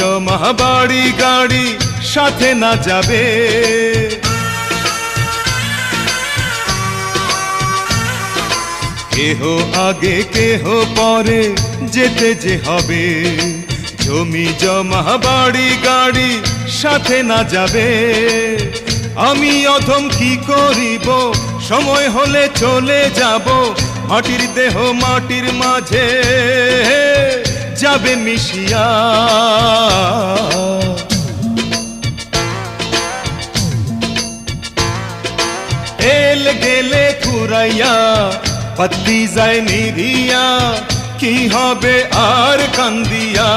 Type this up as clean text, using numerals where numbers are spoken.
জমা বাড়ি গাড়ি সাথে না যাবে, কেহ আগে কেহ পরে যেতে যে হবে। জমি জমা বাড়ি গাড়ি সাথে না যাবে, আমি অধম কি করিব, সময় হলে চলে যাব। মাটির দেহ মাটির মাঝে যাবে মিশিয়া, এল গেলে ফুরাইয়া পত্তি যায় নিভিয়া, কি হবে আর কান্দিয়া।